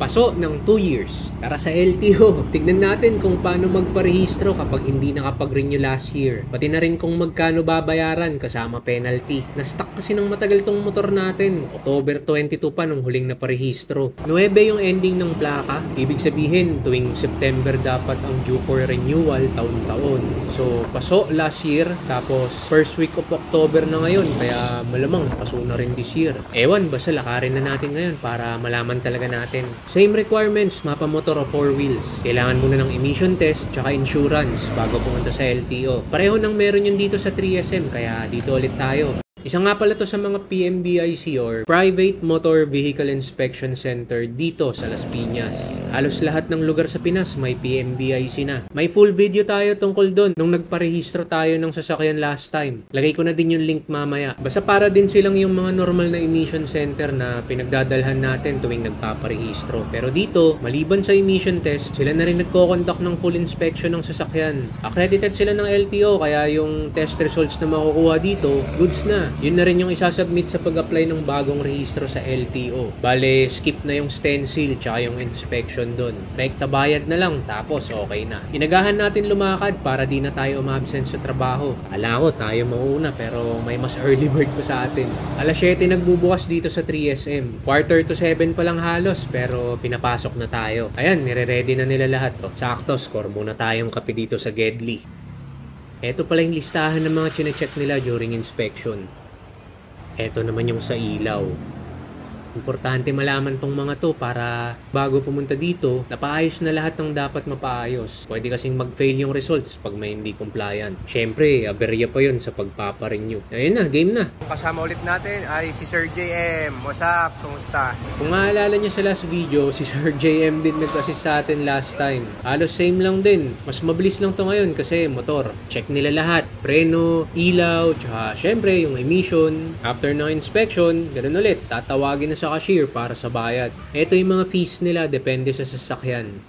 Paso ng 2 years. Tara sa LTO. Tignan natin kung paano magparehistro kapag hindi nakapag-renew last year. Pati na rin kung magkano babayaran kasama penalty. Na-stuck kasi ng matagal tong motor natin. October 22 pa nung huling na parehistro. 9 yung ending ng plaka. Ibig sabihin, tuwing September dapat ang due for renewal taon-taon. So, paso last year. Tapos, first week of October na ngayon. Kaya malamang paso na rin this year. Ewan, basta lakarin na natin ngayon para malaman talaga natin. Same requirements, mapa motor o 4 wheels. Kailangan muna ng emission test tsaka insurance bago pumunta sa LTO. Pareho nang meron yun dito sa 3SM kaya dito ulit tayo. Isa nga pala to sa mga PMBIC or Private Motor Vehicle Inspection Center dito sa Las Piñas. Halos lahat ng lugar sa Pinas may PMBIC na. May full video tayo tungkol doon nung nagparehistro tayo ng sasakyan last time. Lagay ko na din yung link mamaya. Basta para din silang yung mga normal na emission center na pinagdadalhan natin tuwing nagpaparehistro. Pero dito, maliban sa emission test, sila na rin nagko-conduct ng full inspection ng sasakyan. Accredited sila ng LTO kaya yung test results na makukuha dito, goods na. Yun na rin yung isasubmit sa pag-apply ng bagong rehistro sa LTO. Bale, skip na yung stencil tsaka yung inspection doon. Rekta bayad na lang, tapos okay na. Inagahan natin lumakad para di na tayo umabsent sa trabaho. Ala ko, tayo mauuna pero may mas early bird pa sa atin. Alas 7 nagbubukas dito sa 3SM. Quarter to 7 pa lang halos pero pinapasok na tayo. Ayan, nire-ready na nila lahat. Oh. Sakto, score muna tayong kape dito sa Gedli. Ito pala yung listahan ng mga chinecheck nila during inspection. Ito naman yung sa ilaw. Importante malaman tong mga to para bago pumunta dito, napaayos na lahat ng dapat mapaayos. Pwede kasing mag-fail yung results pag may hindi compliant. Syempre, aberya pa yun sa pagpaparenew. Ayun na, game na. Kasama ulit natin ay si Sir JM. What's up? Kumusta? Kung maalala nyo sa last video, si Sir JM din nag-assist sa atin last time. Halos same lang din. Mas mabilis lang to ngayon kasi motor. Check nila lahat. Preno, ilaw, tsaka syempre yung emission. After ng inspection, ganun ulit. Tatawagin na sa cashier para sa bayad. Ito yung mga fees nila, depende sa sasakyan.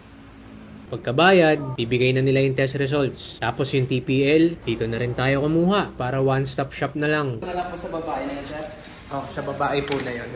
Pagkabayad, bibigay na nila yung test results. Tapos yung TPL, dito na rin tayo kumuha para one-stop shop na lang. Wala po sa babae na yun, sir? Oh, sa babae po na yun.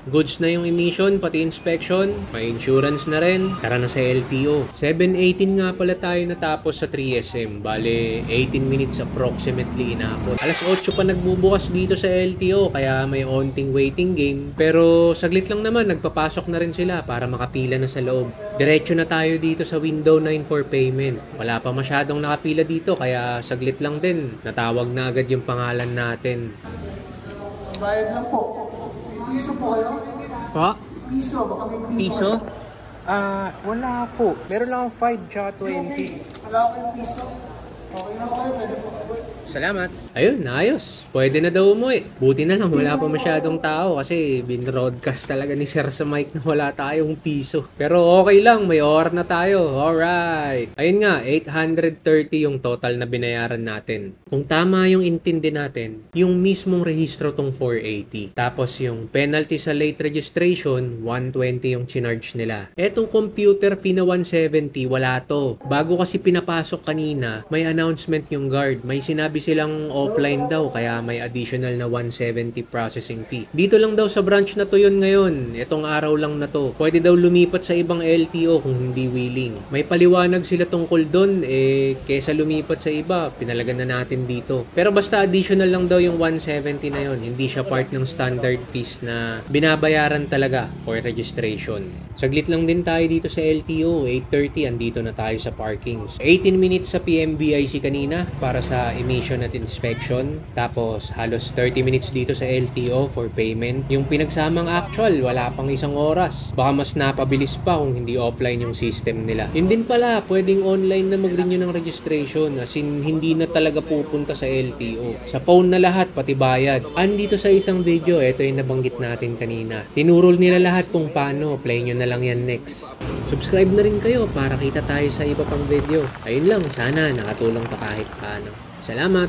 Goods na yung emission, pati inspection, may insurance na rin. Tara na sa LTO. 7:18 nga pala tayo natapos sa 3SM. Bale, 18 minutes approximately inabot. Alas 8 pa nagbubukas dito sa LTO, kaya may onting waiting game. Pero saglit lang naman, nagpapasok na rin sila para makapila na sa loob. Diretso na tayo dito sa window 9 for payment. Wala pa masyadong nakapila dito, kaya saglit lang din. Natawag na agad yung pangalan natin. Bayad lang po. Piso po kayo? Pa? Piso, baka may Piso? piso. Wala po. Meron lang 5 tsaka 20. Wala ko yung piso. Okay na po kayo, pwede po kayo. Salamat. Ayun, naayos. Pwede na daw umuwi. Buti na lang, wala pa masyadong tao kasi bin-broadcast talaga ni Sir sa mic na wala tayong piso. Pero okay lang, may OR na tayo. Alright. Ayun nga, 830 yung total na binayaran natin. Kung tama yung intindi natin, yung mismong rehistro tong 480. Tapos yung penalty sa late registration, 120 yung chinarge nila. Etong computer fee na 170, wala to. Bago kasi pinapasok kanina, may announcement yung guard. May sinabi silang offline daw kaya may additional na 170 processing fee. Dito lang daw sa branch na to yun ngayon. Itong araw lang na to. Pwede daw lumipat sa ibang LTO kung hindi willing. May paliwanag sila tungkol doon kesa lumipat sa iba, pinalagan na natin dito. Pero basta additional lang daw yung 170 na yun. Hindi siya part ng standard fees na binabayaran talaga for registration. Saglit lang din tayo dito sa LTO. 8:30 andito na tayo sa parkings. 18 minutes sa PMBIC kanina para sa emission at inspection. Tapos halos 30 minutes dito sa LTO for payment. Yung pinagsamang actual, wala pang isang oras. Baka mas napabilis pa kung hindi offline yung system nila. Yun din pala, pwedeng online na mag-renew ng registration. As in, hindi na talaga pupunta sa LTO. Sa phone na lahat, pati bayad. Andito sa isang video, ito yung nabanggit natin kanina. Tinurol nila lahat kung paano. Play nyo na lang yan next. Subscribe na rin kayo para kita tayo sa iba pang video. Ayun lang, sana nakatulong ka kahit paano. Salamat!